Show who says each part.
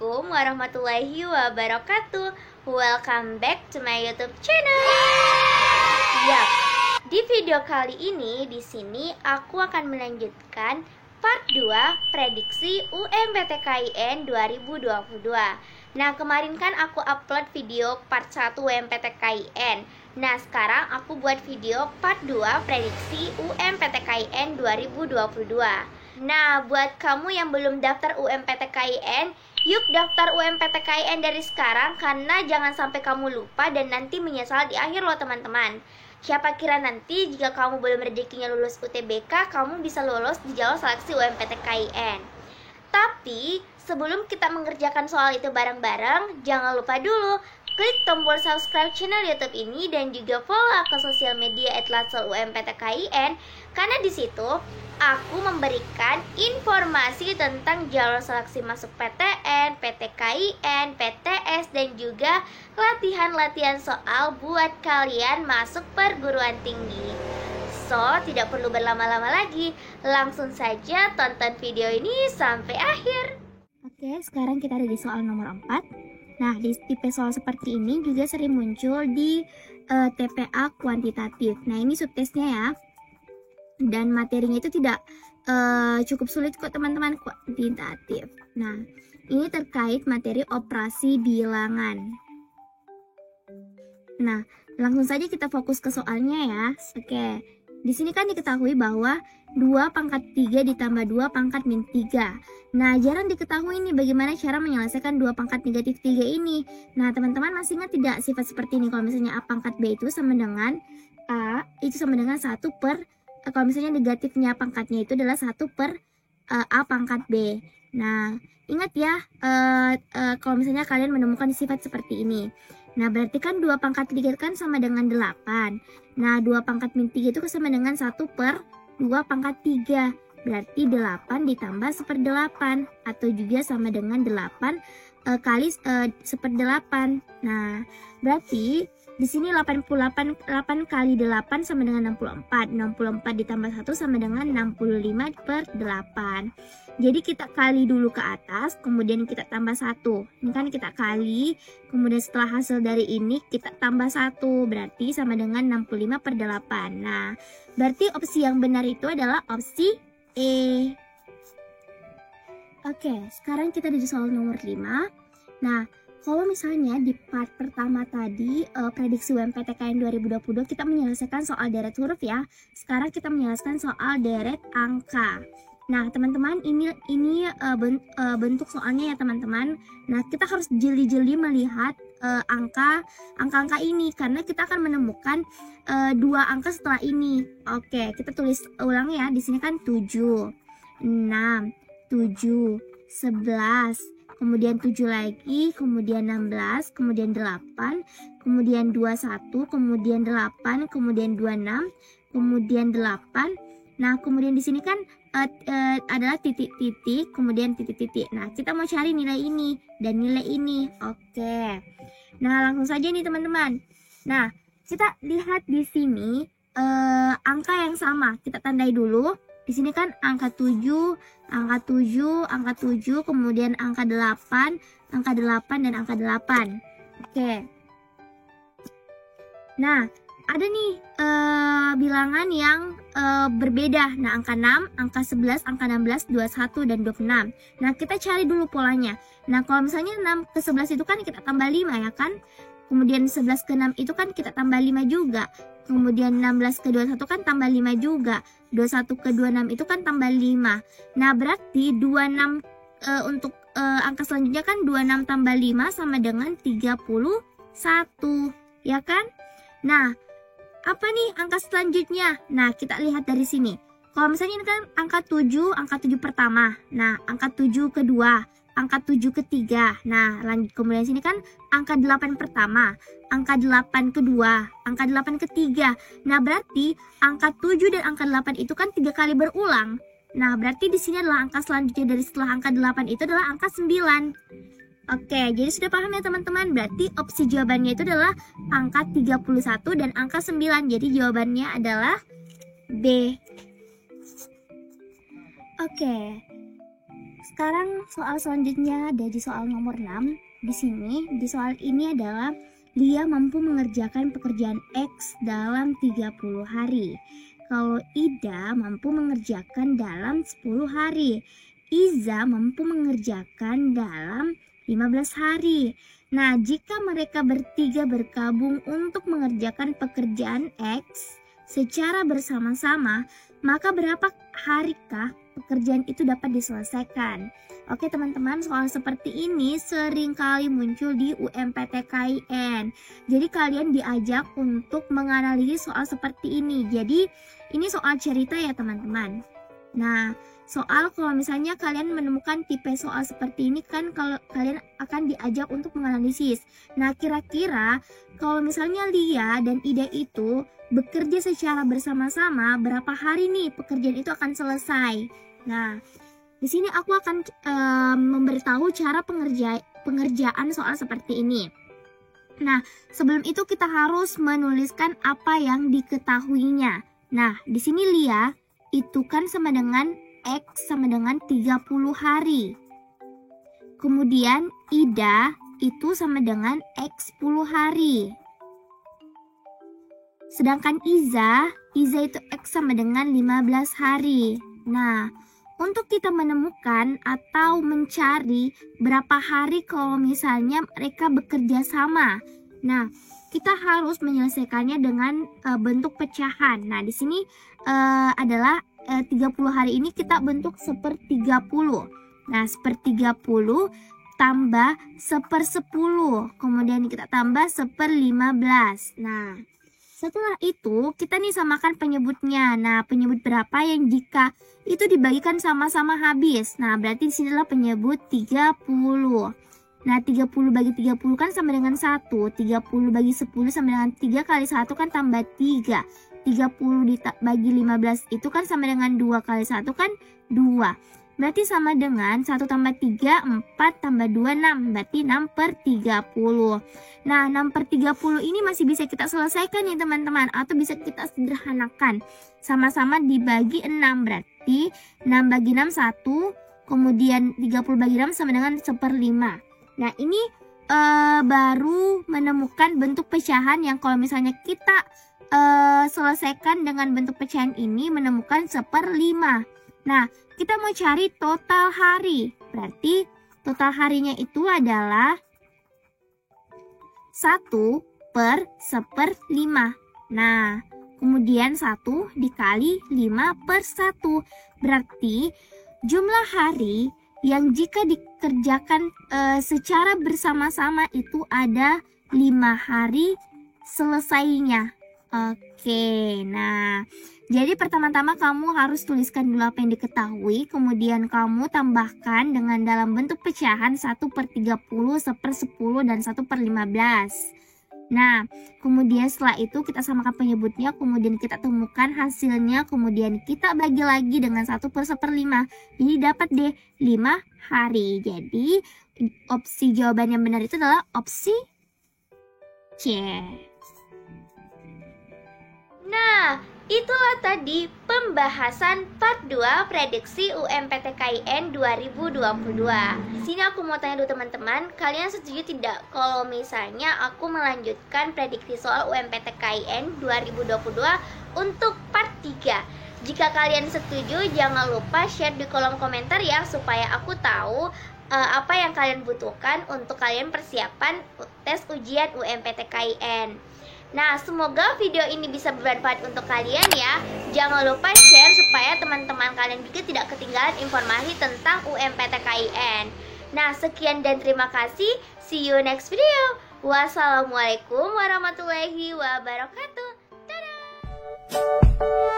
Speaker 1: Assalamualaikum warahmatullahi wabarakatuh. Welcome back to my YouTube channel. Yap, di video kali ini di sini aku akan melanjutkan part 2 prediksi UMPTKIN 2022. Nah, kemarin kan aku upload video part 1 UMPTKIN. Nah, sekarang aku buat video part 2 prediksi UMPTKIN 2022. Nah, buat kamu yang belum daftar UMPTKIN, yuk daftar UMPTKIN dari sekarang, karena jangan sampai kamu lupa dan nanti menyesal di akhir loh teman-teman. Siapa kira nanti jika kamu belum rezekinya lulus UTBK, kamu bisa lolos di jalur seleksi UMPTKIN. Tapi sebelum kita mengerjakan soal itu bareng-bareng, jangan lupa dulu klik tombol subscribe channel YouTube ini dan juga follow akun sosial media @latsel_UMPTKIN, karena di situ aku memberikan informasi tentang jalur seleksi masuk PTN, PTKIN, PTS, dan juga latihan-latihan soal buat kalian masuk perguruan tinggi. So, tidak perlu berlama-lama lagi, langsung saja tonton video ini sampai akhir. Oke, sekarang kita ada di soal nomor 4. Nah, di tipe soal seperti ini juga sering muncul di TPA kuantitatif. Nah, ini subtesnya ya. Dan materinya itu tidak cukup sulit kok teman-teman, kuantitatif. Nah, ini terkait materi operasi bilangan. Nah, langsung saja kita fokus ke soalnya ya. Oke, di sini kan diketahui bahwa 2 pangkat 3 ditambah 2 pangkat min 3. Nah, jarang diketahui nih bagaimana cara menyelesaikan 2 pangkat negatif 3 ini. Nah, teman-teman masih ingat tidak sifat seperti ini? Kalau misalnya A pangkat B itu sama dengan A, itu sama dengan 1 per, kalau misalnya negatifnya pangkatnya itu adalah 1 per A pangkat B. Nah, ingat ya, kalau misalnya kalian menemukan sifat seperti ini. Nah, berarti kan 2 pangkat 3 kan sama dengan 8. Nah, 2 pangkat min 3 itu sama dengan 1 per 2 pangkat 3. Berarti 8 ditambah 1/8. Atau juga sama dengan 8 kali 1/8. Nah, berarti di sini 8 kali 8 sama dengan 64. 64 ditambah 1 sama dengan 65/8. Jadi kita kali dulu ke atas, kemudian kita tambah 1. Ini kan kita kali, kemudian setelah hasil dari ini kita tambah 1. Berarti sama dengan 65/8. Nah, berarti opsi yang benar itu adalah opsi E. Oke, sekarang kita di soal nomor 5. Nah, kalau misalnya di part pertama tadi prediksi UMPTKIN 2022 kita menyelesaikan soal deret huruf ya. Sekarang kita menyelesaikan soal deret angka. Nah, teman-teman, ini bentuk soalnya ya teman-teman. Nah, kita harus jeli-jeli melihat angka-angka ini karena kita akan menemukan 2 angka setelah ini. Oke, kita tulis ulang ya. Di sini kan 7, 6, 7, 11, kemudian 7 lagi, kemudian 16, kemudian 8, kemudian 21, kemudian 8, kemudian 26, kemudian 8. Nah, kemudian di sini kan adalah titik-titik, kemudian titik-titik. Nah, kita mau cari nilai ini dan nilai ini. Oke. Nah, langsung saja nih teman-teman. Nah, kita lihat di sini angka yang sama. Kita tandai dulu. Di sini kan angka 7, angka 7, angka 7, kemudian angka 8, angka 8, dan angka 8. Oke. Nah, ada nih bilangan yang berbeda. Nah, angka 6, angka 11, angka 16, 21, dan 26. Nah, kita cari dulu polanya. Nah, kalau misalnya 6 ke 11 itu kan kita tambah 5 ya kan? Kemudian 11 ke 6 itu kan kita tambah 5 juga. Kemudian 16 ke 21 kan tambah 5 juga. 21 ke 26 itu kan tambah 5. Nah, berarti 26 untuk angka selanjutnya kan 26 tambah 5 sama dengan 31. Ya kan? Nah, apa nih angka selanjutnya? Nah, kita lihat dari sini. Kalau misalnya ini kan angka 7, angka 7 pertama. Nah, angka 7 kedua, angka 7 ketiga. Nah, lanjut kemudian sini kan angka 8 pertama, angka 8 kedua, angka 8 ketiga. Nah, berarti angka 7 dan angka 8 itu kan 3 kali berulang. Nah, berarti di sini adalah angka selanjutnya dari setelah angka 8 itu adalah angka 9. Oke, jadi sudah paham ya teman-teman? Berarti opsi jawabannya itu adalah angka 31 dan angka 9. Jadi jawabannya adalah B. Oke.
Speaker 2: sekarang soal selanjutnya dari soal nomor 6. Di sini, di soal ini adalah Lia mampu mengerjakan pekerjaan X dalam 30 hari. Kalau Ida mampu mengerjakan dalam 10 hari. Iza mampu mengerjakan dalam 15 hari. Nah, jika mereka bertiga bergabung untuk mengerjakan pekerjaan X secara bersama-sama, maka berapa harikah pekerjaan itu dapat diselesaikan? Oke teman-teman, soal seperti ini sering kali muncul di UMPTKIN. Jadi kalian diajak untuk menganalisis soal seperti ini. Jadi ini soal cerita ya teman-teman. Nah, soal kalau misalnya kalian menemukan tipe soal seperti ini kan kalau kalian akan diajak untuk menganalisis. Nah, kira-kira kalau misalnya Lia dan Ida itu bekerja secara bersama-sama, berapa hari nih pekerjaan itu akan selesai? Nah, di sini aku akan memberitahu cara pengerjaan soal seperti ini. Nah, sebelum itu kita harus menuliskan apa yang diketahuinya. Nah, di sini Lia itu kan sama dengan X sama dengan 30 hari. Kemudian Ida itu sama dengan X 10 hari. Sedangkan Iza itu X sama dengan 15 hari. Nah, untuk kita menemukan atau mencari berapa hari kalau misalnya mereka bekerja sama. Nah, kita harus menyelesaikannya dengan bentuk pecahan. Nah, di sini adalah 30 hari ini kita bentuk 1/30. Nah, 1/30 tambah 1/10. Kemudian kita tambah 1/15. Nah, setelah itu kita nih samakan penyebutnya. Nah, penyebut berapa yang jika itu dibagikan sama-sama habis. Nah, berarti di sini adalah penyebut 30. Nah, 30 bagi 30 kan sama dengan 1. 30 bagi 10 sama dengan 3 kali 1 kan tambah 3. 30 bagi 15 itu kan sama dengan 2 kali 1 kan 2. Berarti sama dengan 1 tambah 3, 4 tambah 2, 6. Berarti 6/30. Nah, 6/30 ini masih bisa kita selesaikan ya teman-teman. Atau bisa kita sederhanakan. Sama-sama dibagi 6. Berarti 6 bagi 6, 1. Kemudian 30 bagi 6 sama dengan 1/5. Nah, ini baru menemukan bentuk pecahan yang kalau misalnya kita selesaikan dengan bentuk pecahan ini menemukan 1/5. Nah, kita mau cari total hari. Berarti total harinya itu adalah 1/1/5. Nah, kemudian 1 dikali 5/1. Berarti jumlah hari yang jika dikerjakan secara bersama-sama itu ada 5 hari selesainya. Oke, nah jadi pertama-tama kamu harus tuliskan dulu apa yang diketahui, kemudian kamu tambahkan dengan dalam bentuk pecahan 1/30, 1/10, dan 1/15. Nah, kemudian setelah itu kita samakan penyebutnya, kemudian kita temukan hasilnya, kemudian kita bagi lagi dengan 1/1/5. Jadi dapat deh 5 hari. Jadi opsi jawaban yang benar itu adalah opsi C.
Speaker 1: Nah, itulah tadi pembahasan part 2 prediksi UMPTKIN 2022. Di sini aku mau tanya dulu teman-teman, kalian setuju tidak kalau misalnya aku melanjutkan prediksi soal UMPTKIN 2022 untuk part 3? Jika kalian setuju, jangan lupa share di kolom komentar ya, supaya aku tahu apa yang kalian butuhkan untuk kalian persiapan tes ujian UMPTKIN. Nah, semoga video ini bisa bermanfaat untuk kalian ya. Jangan lupa share supaya teman-teman kalian juga tidak ketinggalan informasi tentang UMPTKIN. Nah, sekian dan terima kasih. See you next video. Wassalamualaikum warahmatullahi wabarakatuh. Dadah.